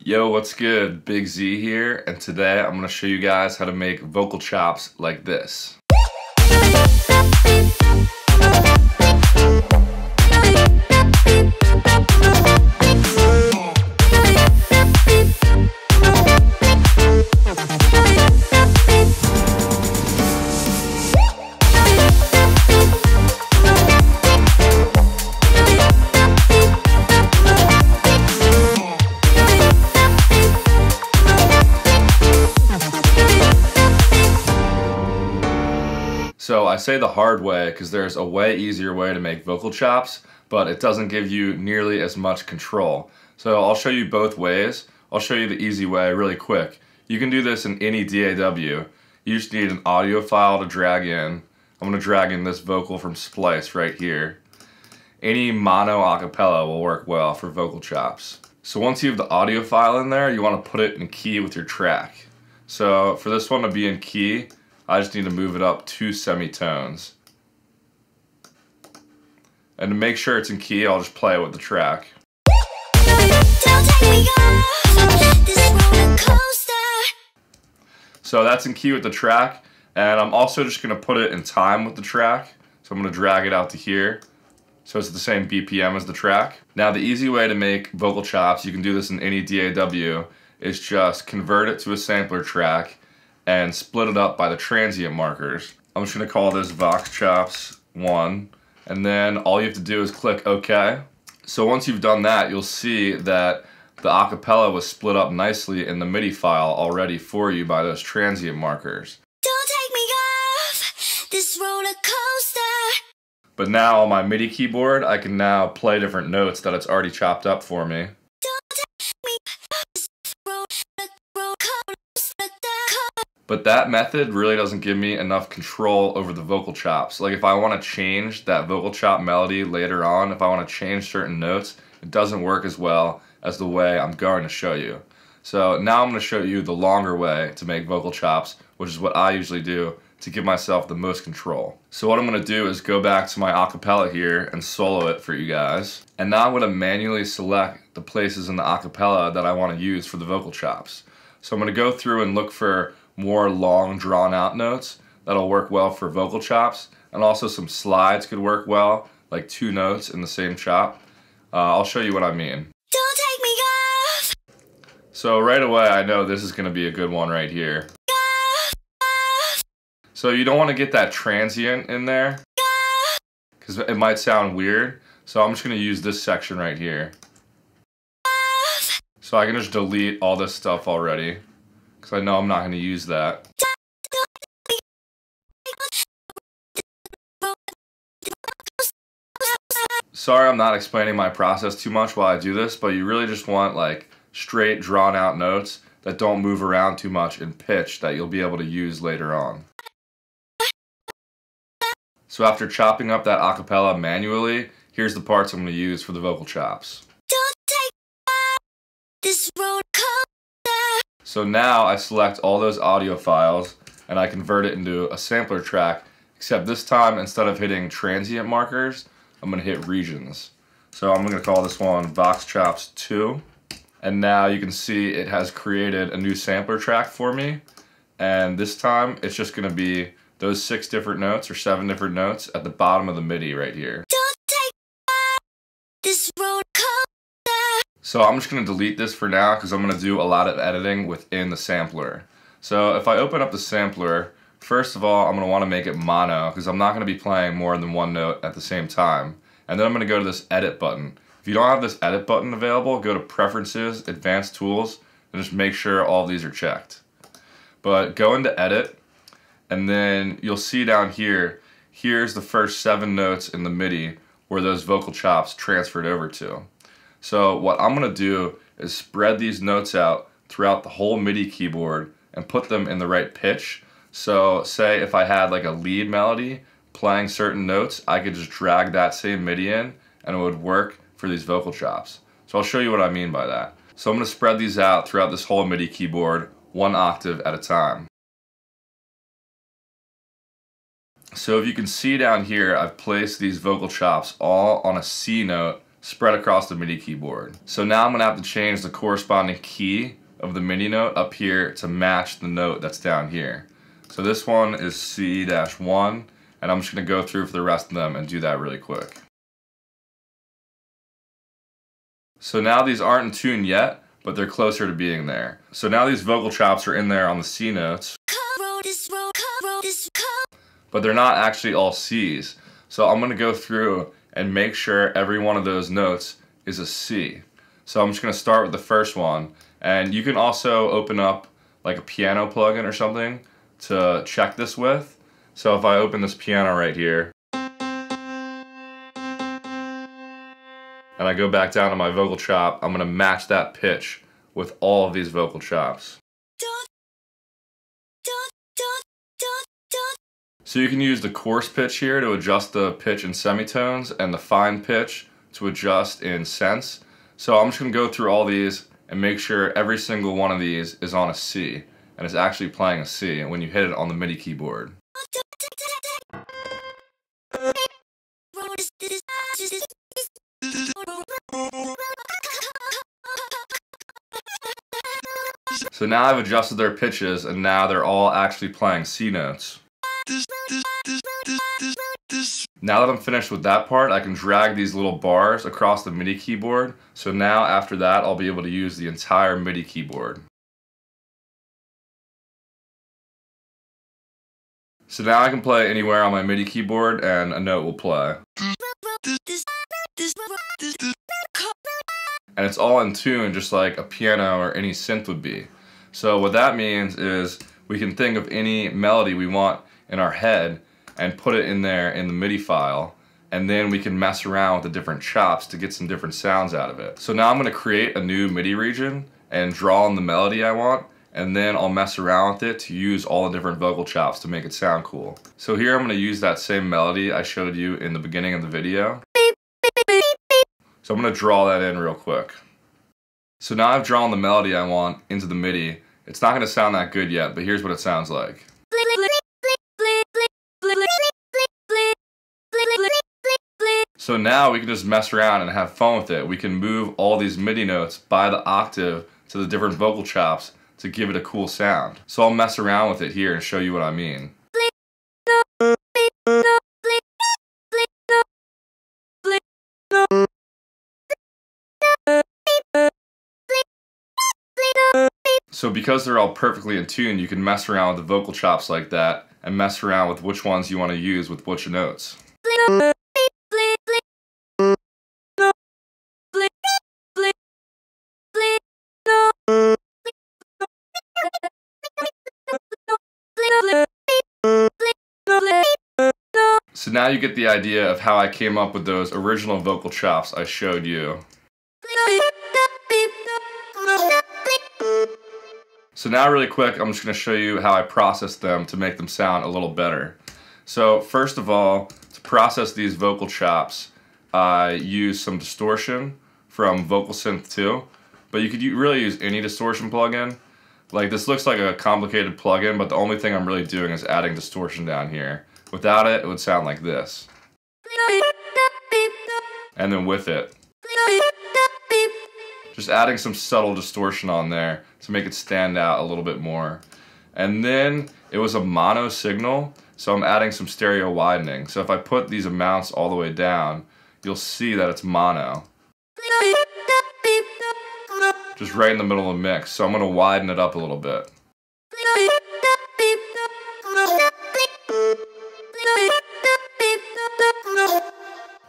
Yo, what's good? Big Z here, and today I'm going to show you guys how to make vocal chops like this. So I say the hard way because there's a way easier way to make vocal chops, but it doesn't give you nearly as much control. So I'll show you both ways. I'll show you the easy way really quick. You can do this in any DAW. You just need an audio file to drag in. I'm going to drag in this vocal from Splice right here. Any mono acapella will work well for vocal chops. So once you have the audio file in there, you want to put it in key with your track. So for this one to be in key, I just need to move it up 2 semitones. And to make sure it's in key, I'll just play it with the track. So that's in key with the track, and I'm also just going to put it in time with the track. So I'm going to drag it out to here, so it's the same BPM as the track. Now the easy way to make vocal chops, you can do this in any DAW, is just convert it to a sampler track and split it up by the transient markers. I'm just going to call this Vox Chops 1, and then all you have to do is click OK. So once you've done that, you'll see that the acapella was split up nicely in the MIDI file already for you by those transient markers. Don't take me off this roller coaster. But now on my MIDI keyboard, I can now play different notes that it's already chopped up for me. But that method really doesn't give me enough control over the vocal chops. Like if I want to change that vocal chop melody later on, if I want to change certain notes, it doesn't work as well as the way I'm going to show you. So now I'm going to show you the longer way to make vocal chops, which is what I usually do to give myself the most control. So what I'm going to do is go back to my acapella here and solo it for you guys. And now I'm going to manually select the places in the acapella that I want to use for the vocal chops. So I'm going to go through and look for more long drawn out notes that'll work well for vocal chops, and also some slides could work well, like 2 notes in the same chop. I'll show you what I mean. Don't take me off. So right away I know this is going to be a good one right here. So you don't want to get that transient in there because it might sound weird, so I'm just going to use this section right here. So I can just delete all this stuff already, because I know I'm not going to use that. Sorry I'm not explaining my process too much while I do this, but you really just want like straight drawn out notes that don't move around too much in pitch that you'll be able to use later on. So after chopping up that acapella manually, here's the parts I'm going to use for the vocal chops. Don't take this roller coaster. So now I select all those audio files and I convert it into a sampler track, except this time instead of hitting transient markers, I'm going to hit regions. So I'm going to call this one Vox Chops 2. And now you can see it has created a new sampler track for me. And this time it's just going to be those 6 different notes or 7 different notes at the bottom of the MIDI right here. Don't take this roller coaster. So I'm just going to delete this for now because I'm going to do a lot of editing within the sampler. So if I open up the sampler, first of all I'm going to want to make it mono because I'm not going to be playing more than 1 note at the same time. And then I'm going to go to this edit button. If you don't have this edit button available, go to Preferences, Advanced Tools, and just make sure all these are checked. But go into Edit, and then you'll see down here, here's the first 7 notes in the MIDI where those vocal chops transferred over to. So what I'm going to do is spread these notes out throughout the whole MIDI keyboard and put them in the right pitch. So say if I had like a lead melody playing certain notes, I could just drag that same MIDI in and it would work for these vocal chops. So I'll show you what I mean by that. So I'm going to spread these out throughout this whole MIDI keyboard 1 octave at a time. So if you can see down here, I've placed these vocal chops all on a C note spread across the MIDI keyboard. So now I'm going to have to change the corresponding key of the MIDI note up here to match the note that's down here. So this one is C-1, and I'm just going to go through for the rest of them and do that really quick. So now these aren't in tune yet, but they're closer to being there. So now these vocal chops are in there on the C notes, but they're not actually all C's. So I'm going to go through and make sure every one of those notes is a C. So I'm just going to start with the first one, and you can also open up like a piano plugin or something to check this with. So if I open this piano right here, and I go back down to my vocal chop, I'm going to match that pitch with all of these vocal chops. So you can use the coarse pitch here to adjust the pitch in semitones and the fine pitch to adjust in cents. So I'm just going to go through all these and make sure every single one of these is on a C and is actually playing a C when you hit it on the MIDI keyboard. So now I've adjusted their pitches and now they're all actually playing C notes. Now that I'm finished with that part, I can drag these little bars across the MIDI keyboard. So now after that, I'll be able to use the entire MIDI keyboard. So now I can play anywhere on my MIDI keyboard and a note will play. And it's all in tune just like a piano or any synth would be. So what that means is we can think of any melody we want in our head and put it in there in the MIDI file, and then we can mess around with the different chops to get some different sounds out of it. So now I'm going to create a new MIDI region and draw in the melody I want, and then I'll mess around with it to use all the different vocal chops to make it sound cool. So here I'm going to use that same melody I showed you in the beginning of the video. So I'm going to draw that in real quick. So now I've drawn the melody I want into the MIDI. It's not going to sound that good yet, but here's what it sounds like. So now we can just mess around and have fun with it. We can move all these MIDI notes by the octave to the different vocal chops to give it a cool sound. So I'll mess around with it here and show you what I mean. So because they're all perfectly in tune, you can mess around with the vocal chops like that and mess around with which ones you want to use with which notes. So now you get the idea of how I came up with those original vocal chops I showed you. So now really quick, I'm just going to show you how I process them to make them sound a little better. So first of all, to process these vocal chops, I use some distortion from Vocal Synth 2, but you could really use any distortion plugin. Like this looks like a complicated plugin, but the only thing I'm really doing is adding distortion down here. Without it, it would sound like this. And then with it, just adding some subtle distortion on there to make it stand out a little bit more. And then it was a mono signal, so I'm adding some stereo widening. So if I put these amounts all the way down, you'll see that it's mono. Just right in the middle of the mix, so I'm going to widen it up a little bit.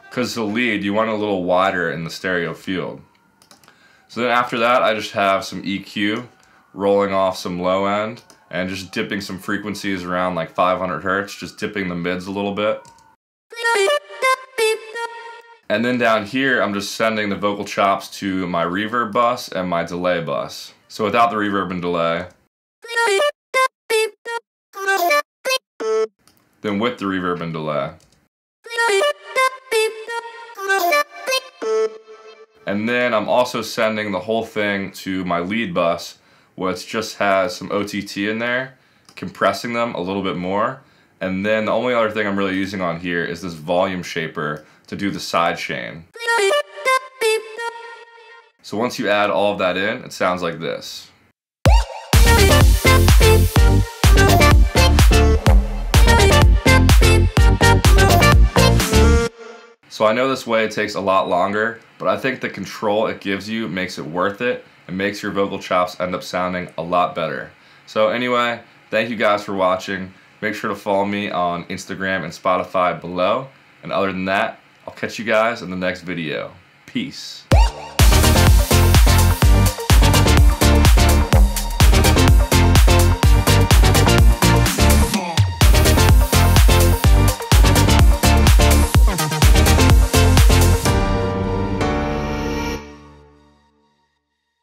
Because it's a lead, you want it a little wider in the stereo field. So then after that, I just have some EQ rolling off some low end and just dipping some frequencies around like 500 hertz, just dipping the mids a little bit. And then down here, I'm just sending the vocal chops to my reverb bus and my delay bus. So without the reverb and delay, then with the reverb and delay. And then I'm also sending the whole thing to my lead bus, which just has some OTT in there, compressing them a little bit more. And then the only other thing I'm really using on here is this volume shaper to do the side chain. So once you add all of that in, it sounds like this. So I know this way takes a lot longer, but I think the control it gives you makes it worth it and makes your vocal chops end up sounding a lot better. So anyway, thank you guys for watching. Make sure to follow me on Instagram and Spotify below. And other than that, I'll catch you guys in the next video. Peace.